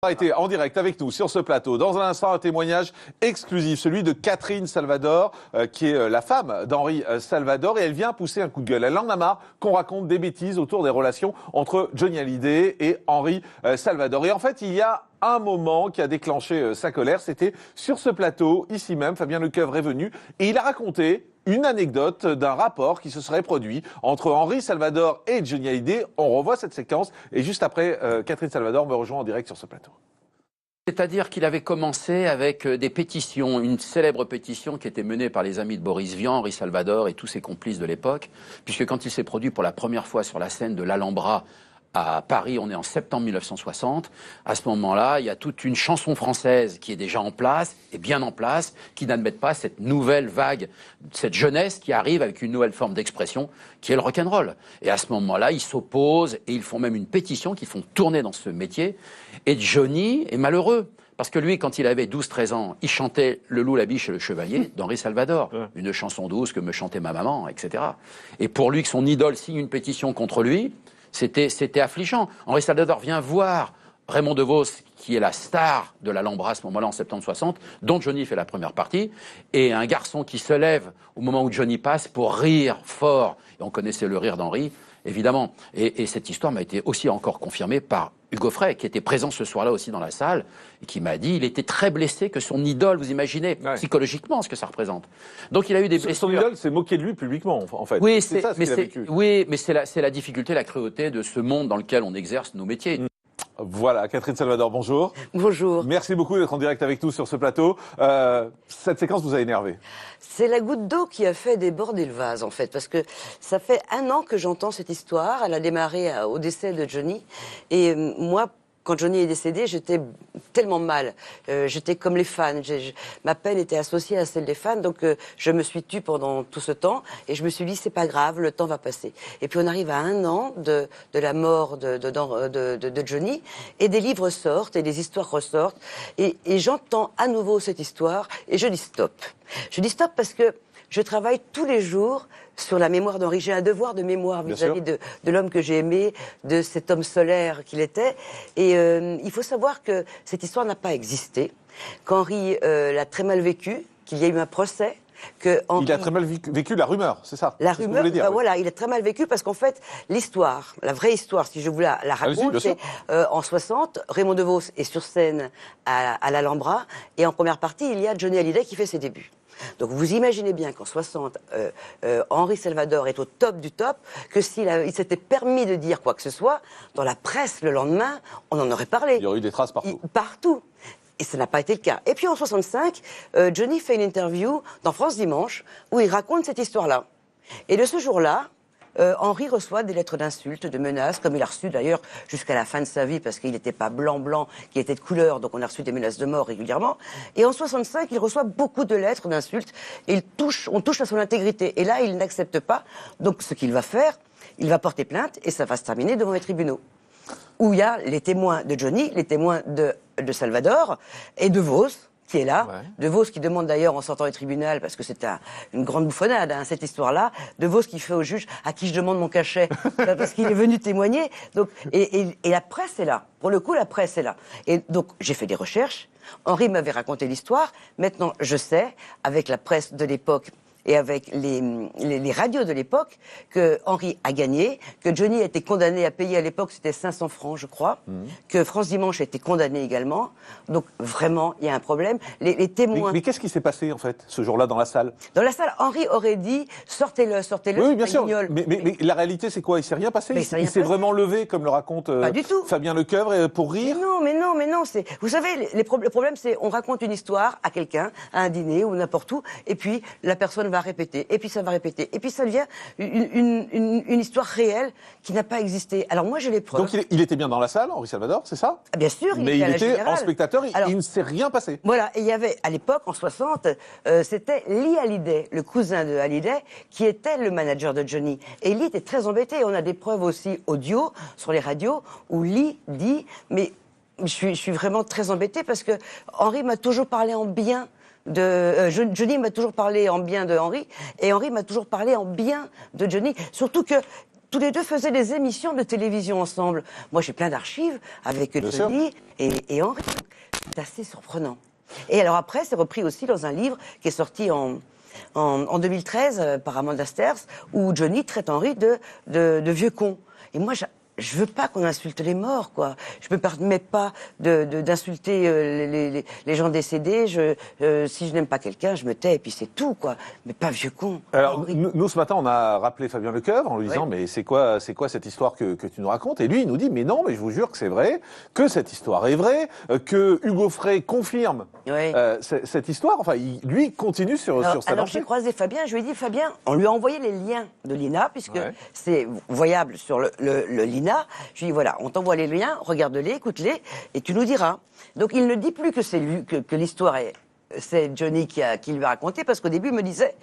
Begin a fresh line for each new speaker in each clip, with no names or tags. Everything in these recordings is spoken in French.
A été en direct avec nous sur ce plateau. Dans un instant, un témoignage exclusif, celui de Catherine Salvador, qui est la femme d'Henri Salvador, et elle vient pousser un coup de gueule. Elle en a marre qu'on raconte des bêtises autour des relations entre Johnny Hallyday et Henri Salvador. Et en fait, il y a un moment qui a déclenché sa colère, c'était sur ce plateau, ici même, Fabien Lecoeuvre est venu, et il a raconté une anecdote d'un rapport qui se serait produit entre Henri Salvador et Johnny Hallyday. On revoit cette séquence et juste après, Catherine Salvador me rejoint en direct sur ce plateau.
C'est-à-dire qu'il avait commencé avec des pétitions, une célèbre pétition qui était menée par les amis de Boris Vian, Henri Salvador et tous ses complices de l'époque, puisque quand il s'est produit pour la première fois sur la scène de l'Alhambra à Paris, on est en septembre 1960, à ce moment-là, il y a toute une chanson française qui est déjà en place, et bien en place, qui n'admettent pas cette nouvelle vague, cette jeunesse qui arrive avec une nouvelle forme d'expression, qui est le rock'n'roll. Et à ce moment-là, ils s'opposent, et ils font même une pétition qu'ils font tourner dans ce métier. Et Johnny est malheureux. Parce que lui, quand il avait 12-13 ans, il chantait Le loup, la biche et le chevalier d'Henri Salvador. Une chanson douce que me chantait ma maman, etc. Et pour lui, que son idole signe une pétition contre lui, c'était affligeant. Henri Salvador vient voir Raymond DeVos, qui est la star de l'Alhambra à ce moment-là, en septembre 60, dont Johnny fait la première partie, et un garçon qui se lève au moment où Johnny passe pour rire fort. Et on connaissait le rire d'Henri, évidemment. Et cette histoire m'a été aussi encore confirmée par Hugo Frey, qui était présent ce soir-là aussi dans la salle, et qui m'a dit il était très blessé que son idole, vous imaginez, psychologiquement, ce que ça représente. Donc il a eu des blessures.
Son idole s'est moqué de lui publiquement, en fait.
Oui,
c'est ça ce qu'il a vécu.
Oui, mais c'est la difficulté, la cruauté de ce monde dans lequel on exerce nos métiers.
Voilà, Catherine Salvador, bonjour.
Bonjour.
Merci beaucoup d'être en direct avec nous sur ce plateau. Cette séquence vous a énervé.
C'est la goutte d'eau qui a fait déborder le vase, en fait, parce que ça fait 1 an que j'entends cette histoire. Elle a démarré au décès de Johnny. Et moi, quand Johnny est décédé, j'étais tellement mal. J'étais comme les fans. Ma peine était associée à celle des fans. Donc, je me suis tue pendant tout ce temps. Et je me suis dit, c'est pas grave, le temps va passer. Et puis, on arrive à 1 an de la mort de Johnny. Et des livres sortent et des histoires ressortent. Et j'entends à nouveau cette histoire. Et je dis stop. Je dis stop parce que je travaille tous les jours sur la mémoire d'Henri. J'ai un devoir de mémoire vis-à-vis de l'homme que j'ai aimé, de cet homme solaire qu'il était. Et il faut savoir que cette histoire n'a pas existé, qu'Henri l'a très mal vécu, qu'il y a eu un procès.
Il a très mal vécu la rumeur, c'est ça?
La rumeur, voilà, il a très mal vécu parce qu'en fait, l'histoire, la vraie histoire, si je vous la raconte, c'est en 60, Raymond DeVos est sur scène à l'Alhambra, et en première partie, il y a Johnny Hallyday qui fait ses débuts. Donc vous imaginez bien qu'en 60, Henri Salvador est au top du top, que s'il s'était permis de dire quoi que ce soit, dans la presse le lendemain, on en aurait parlé.
Il y aurait eu des traces partout.
Partout. Et ça n'a pas été le cas. Et puis en 65, Johnny fait une interview dans France Dimanche où il raconte cette histoire-là. Et de ce jour-là, Henri reçoit des lettres d'insultes, de menaces, comme il a reçu d'ailleurs jusqu'à la fin de sa vie, parce qu'il n'était pas blanc, qu'il était de couleur, donc on a reçu des menaces de mort régulièrement. Et en 65, il reçoit beaucoup de lettres d'insultes, et on touche à son intégrité. Et là, il n'accepte pas. Donc ce qu'il va faire, il va porter plainte, et ça va se terminer devant les tribunaux, où il y a les témoins de Johnny, les témoins de Salvador, et de Vos, qui est là. De Vos qui demande d'ailleurs en sortant du tribunal, parce que c'est une grande bouffonnade, cette histoire-là, De Vos qui fait au juge à qui je demande mon cachet, parce qu'il est venu témoigner. Donc, et la presse est là. Pour le coup, la presse est là. Et donc, j'ai fait des recherches. Henri m'avait raconté l'histoire. Maintenant, je sais, avec la presse de l'époque, et avec les radios de l'époque, que Henri a gagné, que Johnny a été condamné à payer à l'époque, c'était 500 francs, je crois, que France Dimanche a été condamné également. Donc vraiment, il y a un problème. Les témoins...
Mais qu'est-ce qui s'est passé, en fait, ce jour-là, dans la salle?
Dans la salle, Henri aurait dit « sortez-le, sortez-le ».
Oui, bien sûr. Mais la réalité, c'est quoi? Il s'est rien passé? Il s'est vraiment levé, comme le raconte Fabien Lecoeuvre, pour rire?
Mais non. Vous savez, le problème, c'est on raconte une histoire à quelqu'un, à un dîner ou n'importe où, et puis la personne va répéter, et puis ça va répéter, et puis ça devient une histoire réelle qui n'a pas existé. Alors moi, j'ai les preuves.
Donc il était bien dans la salle, Henri Salvador, c'est ça?
Bien sûr,
mais il était en spectateur, et il ne s'est rien passé.
Voilà, et il y avait, à l'époque, en 60, c'était Lee Hallyday, le cousin de Hallyday, qui était le manager de Johnny. Et Lee était très embêté. On a des preuves aussi audio, sur les radios, où Lee dit, mais je suis vraiment très embêté parce que Henri m'a toujours parlé en bien Johnny m'a toujours parlé en bien de Henri, et Henri m'a toujours parlé en bien de Johnny. Surtout que tous les deux faisaient des émissions de télévision ensemble. Moi, j'ai plein d'archives avec Johnny et Henri. C'est assez surprenant. Et alors après, c'est repris aussi dans un livre qui est sorti en 2013 par Amanda Sters, où Johnny traite Henri de vieux con. Et moi, je veux pas qu'on insulte les morts, quoi. Je me permets pas d'insulter les gens décédés. Si je n'aime pas quelqu'un, je me tais et puis c'est tout, quoi. Mais pas vieux con.
Alors, nous, ce matin, on a rappelé Fabien Lecoeuvre en lui disant, mais c'est quoi cette histoire que tu nous racontes? Et lui, il nous dit, mais non, mais je vous jure que c'est vrai, que cette histoire est vraie, que Hugo Frey confirme cette histoire. Enfin, lui, continue sur sa lancée.
Alors, j'ai croisé Fabien, je lui ai dit, Fabien, on lui a envoyé les liens de l'INA, puisque c'est voyable sur le l'INA. Je lui dis, voilà, on t'envoie les liens, regarde-les, écoute-les, et tu nous diras. Donc, il ne dit plus que c'est lui, que l'histoire c'est Johnny qui lui a raconté, parce qu'au début, il me disait,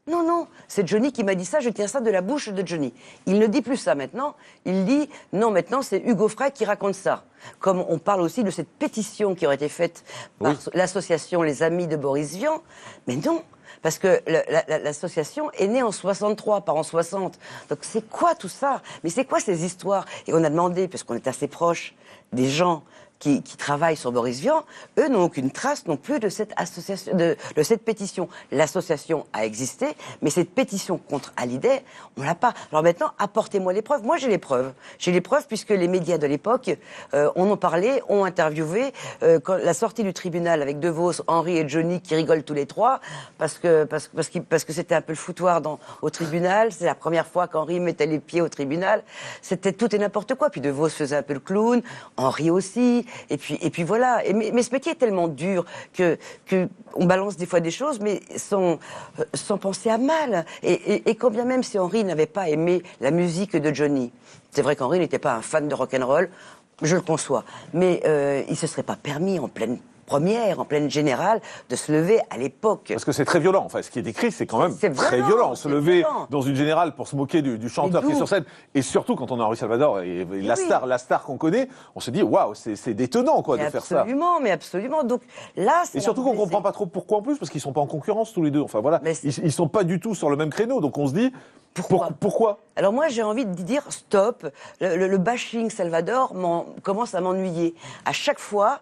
non, c'est Johnny qui m'a dit ça, je tiens ça de la bouche de Johnny. Il ne dit plus ça maintenant, il dit, non, maintenant, c'est Hugo Frey qui raconte ça. Comme on parle aussi de cette pétition qui aurait été faite par l'association Les Amis de Boris Vian, mais non. Parce que l'association est née en 63, pas en 60. Donc c'est quoi tout ça? Mais c'est quoi ces histoires? Et on a demandé, parce qu'on est assez proche des gens qui travaillent sur Boris Vian, eux n'ont aucune trace non plus de cette association, de cette pétition. L'association a existé, mais cette pétition contre Hallyday, on l'a pas. Alors maintenant, apportez-moi les preuves. Moi, j'ai les preuves. J'ai les preuves puisque les médias de l'époque en ont parlé, ont interviewé. Quand la sortie du tribunal avec De Vos, Henri et Johnny qui rigolent tous les trois parce que c'était un peu le foutoir au tribunal. C'est la première fois qu'Henri mettait les pieds au tribunal. C'était tout et n'importe quoi. Puis De Vos faisait un peu le clown, Henri aussi. Et puis voilà. Mais ce métier est tellement dur que on balance des fois des choses, mais sans penser à mal. Et quand bien même si Henri n'avait pas aimé la musique de Johnny, c'est vrai qu'Henri n'était pas un fan de rock'n'roll, je le conçois, mais il se serait pas permis en pleine première, en pleine générale, de se lever à l'époque.
Parce que c'est très violent. Enfin, ce qui est décrit, c'est quand même très violent. Se lever dans une générale pour se moquer du chanteur qui est sur scène. Et surtout, quand on est Henri Salvador et la star qu'on connaît, on se dit, waouh, c'est détonnant, quoi, de faire ça.
Absolument. Donc là,
et surtout qu'on comprend pas trop pourquoi en plus, parce qu'ils sont pas en concurrence tous les deux. Enfin voilà, ils sont pas du tout sur le même créneau. Donc on se dit, pourquoi?
Alors moi, j'ai envie de dire stop. Le bashing Salvador commence à m'ennuyer. À chaque fois,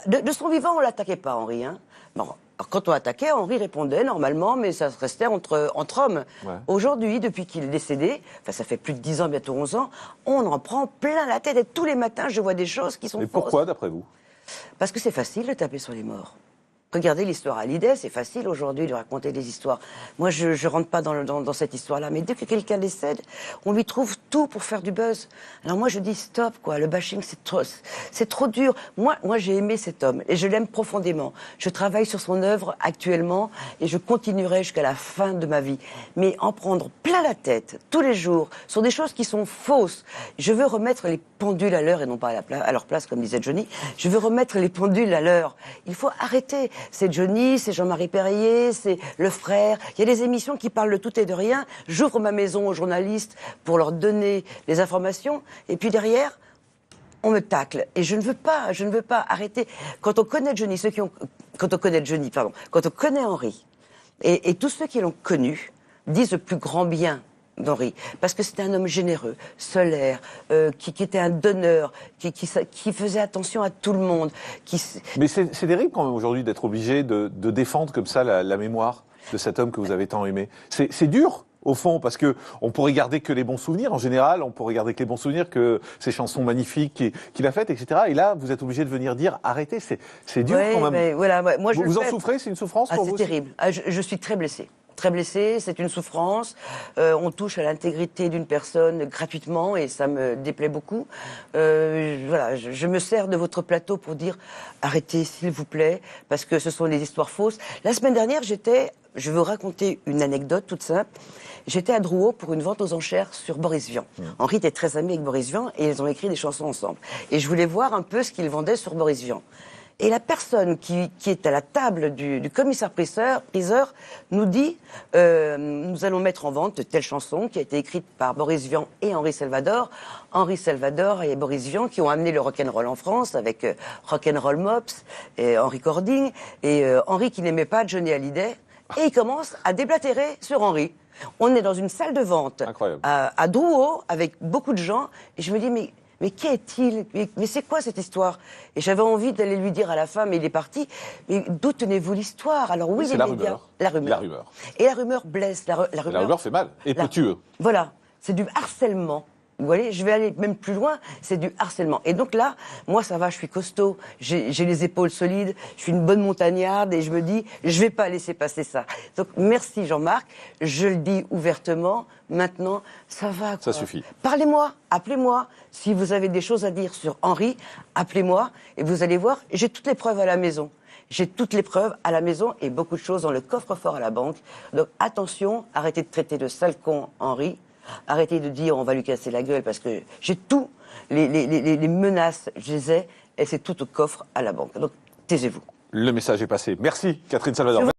de son vivant, on l'attaquait pas, Henri. Hein. Bon, alors quand on l'attaquait, Henri répondait normalement, mais ça restait entre hommes. Ouais. Aujourd'hui, depuis qu'il est décédé, enfin ça fait plus de 10 ans, bientôt 11 ans, on en prend plein la tête. Et tous les matins, je vois des choses qui sont fausses.
Mais pourquoi, d'après vous?
Parce que c'est facile de taper sur les morts. Regardez l'histoire Hallyday, c'est facile aujourd'hui de raconter des histoires. Moi, je rentre pas dans cette histoire-là, mais dès que quelqu'un décède, on lui trouve tout pour faire du buzz. Alors moi, je dis stop, quoi. Le bashing, c'est trop dur. Moi, j'ai aimé cet homme et je l'aime profondément. Je travaille sur son œuvre actuellement et je continuerai jusqu'à la fin de ma vie. Mais en prendre plein la tête tous les jours sur des choses qui sont fausses. Je veux remettre les pendules à l'heure et non pas à leur place, comme disait Johnny. Je veux remettre les pendules à l'heure. Il faut arrêter. C'est Johnny, c'est Jean-Marie Perrier, c'est Le Frère. Il y a des émissions qui parlent de tout et de rien. J'ouvre ma maison aux journalistes pour leur donner les informations. Et puis derrière, on me tacle. Et je ne veux pas arrêter. Quand on connaît Henri, et tous ceux qui l'ont connu disent le plus grand bien d'Henri, parce que c'était un homme généreux, solaire, qui était un donneur, qui faisait attention à tout le monde.
Mais c'est terrible quand même aujourd'hui d'être obligé de défendre comme ça la mémoire de cet homme que vous avez tant aimé. C'est dur au fond, parce que on pourrait garder que les bons souvenirs en général, on pourrait garder que les bons souvenirs, que ces chansons magnifiques qu'il a faites, etc. Et là, vous êtes obligé de venir dire arrêtez, c'est dur quand même.
Mais voilà, moi,
vous en souffrez, c'est une souffrance pour vous?
C'est terrible. Je suis très blessée. Très blessée, c'est une souffrance. On touche à l'intégrité d'une personne gratuitement et ça me déplaît beaucoup. Voilà, je me sers de votre plateau pour dire arrêtez s'il vous plaît, parce que ce sont des histoires fausses. La semaine dernière, je veux raconter une anecdote toute simple. J'étais à Drouot pour une vente aux enchères sur Boris Vian. Henri était très ami avec Boris Vian et ils ont écrit des chansons ensemble. Et je voulais voir un peu ce qu'ils vendaient sur Boris Vian. Et la personne qui est à la table du commissaire-priseur nous dit nous allons mettre en vente telle chanson qui a été écrite par Boris Vian et Henri Salvador. Henri Salvador et Boris Vian qui ont amené le rock'n'roll en France avec Rock'n'Roll Mops et Henri Cording. Et Henri qui n'aimait pas Johnny Hallyday Et il commence à déblatérer sur Henri. On est dans une salle de vente
Incroyable.
à Drouot avec beaucoup de gens. Et je me dis, mais qui est-il? Mais c'est quoi cette histoire? Et j'avais envie d'aller lui dire à la fin, mais il est parti. Mais d'où tenez-vous l'histoire? Alors oui,
C'est
les
la
médias.
rumeur.
La rumeur.
La rumeur.
Et la rumeur blesse. La
rumeur fait mal et peut tuer.
Voilà. C'est du harcèlement. Vous voyez, je vais aller même plus loin, c'est du harcèlement. Et donc là, moi ça va, je suis costaud, j'ai les épaules solides, je suis une bonne montagnarde et je me dis, je vais pas laisser passer ça. Donc merci Jean-Marc, je le dis ouvertement, maintenant ça va. Quoi.
Ça suffit.
Parlez-moi, appelez-moi. Si vous avez des choses à dire sur Henri, appelez-moi et vous allez voir, j'ai toutes les preuves à la maison. J'ai toutes les preuves à la maison et beaucoup de choses dans le coffre-fort à la banque. Donc attention, arrêtez de traiter de sale con Henri. Arrêtez de dire on va lui casser la gueule parce que j'ai tout, les menaces, je les ai, et c'est tout au coffre à la banque. Donc taisez-vous.
Le message est passé. Merci Catherine Salvador.